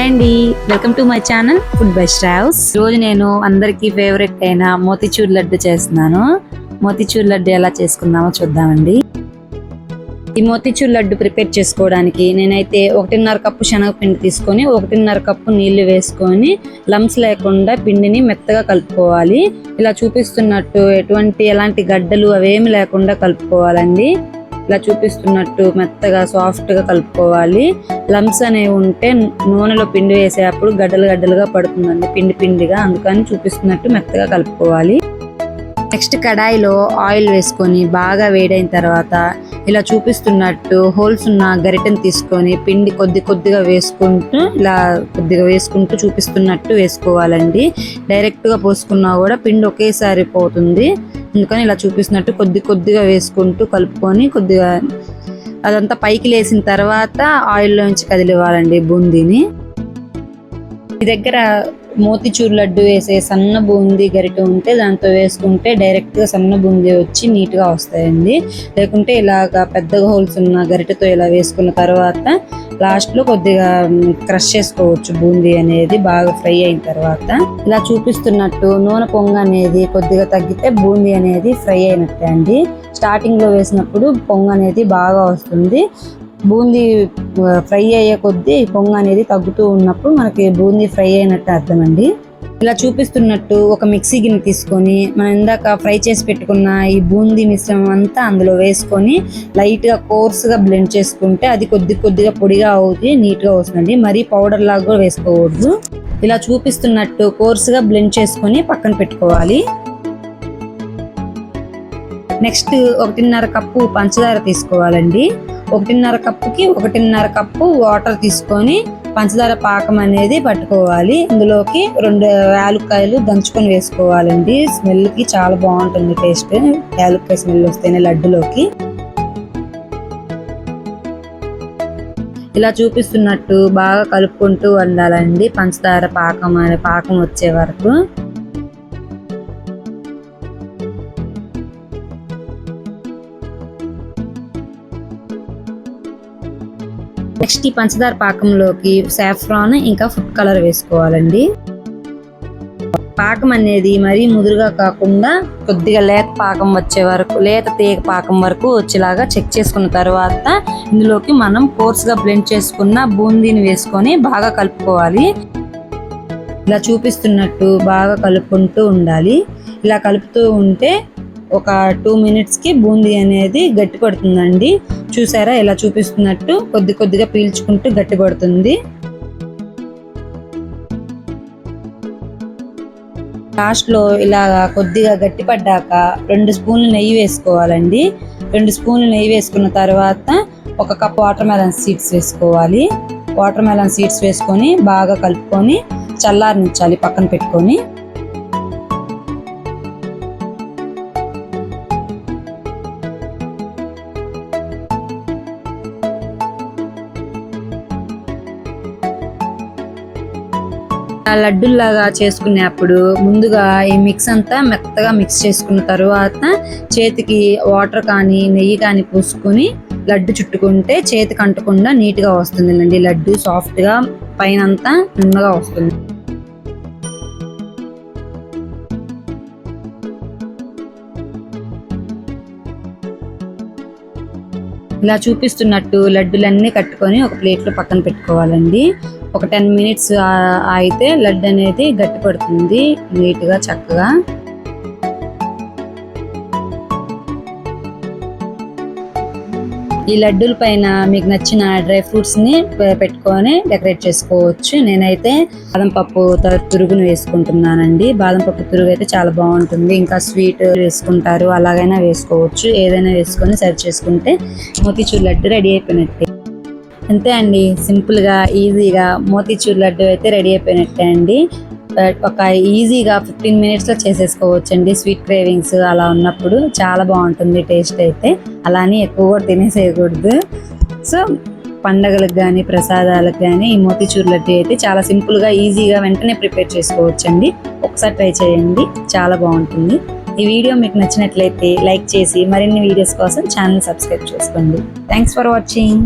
Hi అండి, welcome to my channel food by Shravs. రోజు నేను అందరికీ ఫేవరెట్ అయిన మోతిచూర్ లడ్డు చేస్తున్నాను. మోతిచూర్ లడ్డు ఎలా చేసుకుందామో చూద్దామండి. ఈ మోతిచూర్ లడ్డు ప్రిపేర్ చేసుకోవడానికి నేనైతే 1.5 కప్పు శనగపిండి తీసుకొని 1.5 కప్పు నీళ్లు వేసుకొని లంప్స్ లేకుండా పిండిని మెత్తగా కలుపుకోవాలి. ఇలా చూపిస్తున్నట్టు ఎలాంటి గడ్డలు అవేమి లేకుండా కలుపుకోవాలండి. ఇలా చూపిస్తున్నట్టు మెత్తగా సాఫ్ట్ గా కలుపుకోవాలి. లంప్స్ అనేవి ఉంటే నూనెలో పిండి వేసేటప్పుడు గడ్డలుగా పడుతుందండి, పిండిగా. అందుకని చూపిస్తున్నట్టు మెత్తగా కలుపుకోవాలి. నెక్స్ట్ కడాయిలో ఆయిల్ వేసుకొని బాగా వేడైన తర్వాత ఇలా చూపిస్తున్నట్టు హోల్స్ ఉన్న గరిటెను తీసుకొని పిండి కొద్దిగా వేసుకుంటూ చూపిస్తున్నట్టు వేసుకోవాలండి. డైరెక్ట్గా పోసుకున్నా కూడా పిండి ఒకేసారి పోతుంది. అందుకని ఇలా చూపిస్తున్నట్టు కొద్దిగా వేసుకుంటూ కలుపుకొని అదంతా పైకి లేసిన తర్వాత ఆయిల్లోంచి కదిలివ్వాలండి బూందీని. మీ దగ్గర మోతిచూర్ లడ్డు వేసే సన్న బూందీ గరిట ఉంటే దాంతో వేసుకుంటే డైరెక్ట్గా సన్న బూందీ వచ్చి నీట్గా వస్తాయండి. లేకుంటే ఇలాగా పెద్దగా హోల్స్ ఉన్న గరిటతో ఇలా వేసుకున్న తర్వాత లాస్ట్లో కొద్దిగా క్రష్ చేసుకోవచ్చు. బూందీ అనేది బాగా ఫ్రై అయిన తర్వాత ఇలా చూపిస్తున్నట్టు నూనె పొంగ అనేది కొద్దిగా తగ్గితే బూందీ అనేది ఫ్రై అయినట్టే అండి. స్టార్టింగ్లో వేసినప్పుడు పొంగ అనేది బాగా వస్తుంది. బూందీ ఫ్రై అయ్యే కొద్దీ పొంగ అనేది తగ్గుతూ ఉన్నప్పుడు మనకి బూందీ ఫ్రై అయినట్టు అర్థమండి. ఇలా చూపిస్తున్నట్టు ఒక మిక్సీ గిన్నె తీసుకొని మనం ఇందాక ఫ్రై చేసి పెట్టుకున్న ఈ బూందీ మిశ్రమం అంతా అందులో వేసుకొని లైట్గా కోర్స్గా బ్లెండ్ చేసుకుంటే అది కొద్దిగా పొడిగా అవుతుంది, నీట్గా వస్తుంది. మరీ పౌడర్ లాగా కూడా వేసుకోకూడదు. ఇలా చూపిస్తున్నట్టు కోర్స్గా బ్లెండ్ చేసుకొని పక్కన పెట్టుకోవాలి. నెక్స్ట్ 1.5 కప్పు పంచదార తీసుకోవాలండి. 1.5 కప్పుకి 1.5 కప్పు వాటర్ తీసుకొని పంచదార పాకం అనేది పట్టుకోవాలి. ఇందులోకి 2 యాలక్కాయలు దంచుకొని వేసుకోవాలండి. స్మెల్కి చాలా బాగుంటుంది టేస్ట్. యాలక్కాయ స్మెల్ వస్తేనే లడ్డులోకి. ఇలా చూపిస్తున్నట్టు బాగా కలుపుకుంటూ ఉండాలండి పంచదార పాకం వచ్చే వరకు. నెక్స్ట్ ఈ పంచదార పాకంలోకి సాఫ్రాన్ ఇంకా ఫుడ్ కలర్ వేసుకోవాలండి. పాకం అనేది మరీ ముదురుగా కాకుండా కొద్దిగా లేత పాకం వచ్చే వరకు, లేత తీగ పాకం వరకు వచ్చేలాగా చెక్ చేసుకున్న తర్వాత ఇందులోకి మనం కోర్స్గా బ్లెండ్ చేసుకున్న బూందీని వేసుకొని బాగా కలుపుకోవాలి. ఇలా చూపిస్తున్నట్టు బాగా కలుపుకుంటూ ఉండాలి. ఇలా కలుపుతూ ఉంటే ఒక 2 మినిట్స్కి బూందీ అనేది గట్టి పడుతుందండి. చూసారా, ఇలా చూపిస్తున్నట్టు కొద్దిగా పీల్చుకుంటూ గట్టి పడుతుంది. లాస్ట్లో ఇలా కొద్దిగా గట్టి పడ్డాక 2 స్పూన్లు నెయ్యి వేసుకోవాలండి. 2 స్పూన్లు నెయ్యి వేసుకున్న తర్వాత 1 కప్ వాటర్ మెలన్ సీడ్స్ వేసుకోవాలి. వాటర్ మెలన్ సీడ్స్ వేసుకొని బాగా కలుపుకొని చల్లారనిచ్చాలి పక్కన పెట్టుకొని. లడ్డుల్లాగా చేసుకునేప్పుడు ముందుగా ఈ మిక్స్ అంతా మెత్తగా మిక్స్ చేసుకున్న తర్వాత చేతికి వాటర్ కానీ నెయ్యి కానీ పూసుకొని లడ్డు చుట్టుకుంటే చేతికి అంటకుండా నీట్గా వస్తుందండి. లడ్డు సాఫ్ట్గా పైన అంతా నున్నగా వస్తుంది. ఇలా చూపిస్తున్నట్టు లడ్డులన్నీ కట్టుకొని ఒక ప్లేట్లో పక్కన పెట్టుకోవాలండి. ఒక 10 మినిట్స్ అయితే లడ్డు అనేది గట్టి పడుతుంది నీట్గా చక్కగా. ఈ లడ్డూల పైన మీకు నచ్చిన డ్రై ఫ్రూట్స్ని పెట్టుకొని డెకరేట్ చేసుకోవచ్చు. నేనైతే బాదం పప్పు తురుగును వేసుకుంటున్నానండి. బాదం పప్పు తురుగు అయితే చాలా బాగుంటుంది. ఇంకా స్వీట్ వేసుకుంటారు, అలాగైనా వేసుకోవచ్చు. ఏదైనా వేసుకొని సర్వ్ చేసుకుంటే మోతిచూర్ లడ్డు రెడీ అయిపోయినట్టే. అంతే అండి, సింపుల్గా ఈజీగా మోతిచూర్ లడ్డు అయితే రెడీ అయిపోయినట్టే అండి. ఒక ఈజీగా 15 మినిట్స్లో చేసేసుకోవచ్చు అండి. స్వీట్ క్రేవింగ్స్ అలా ఉన్నప్పుడు చాలా బాగుంటుంది టేస్ట్ అయితే. అలానే ఎక్కువ కూడా తినేసేయకూడదు. సో పండగలకు కానీ ప్రసాదాలకు కానీ ఈ మోతిచూర్ లడ్డు అయితే చాలా సింపుల్గా ఈజీగా వెంటనే ప్రిపేర్ చేసుకోవచ్చు అండి. ఒకసారి ట్రై చేయండి, చాలా బాగుంటుంది. ఈ వీడియో మీకు నచ్చినట్లయితే లైక్ చేసి మరిన్ని వీడియోస్ కోసం ఛానల్ సబ్స్క్రైబ్ చేసుకోండి. Thanks for watching.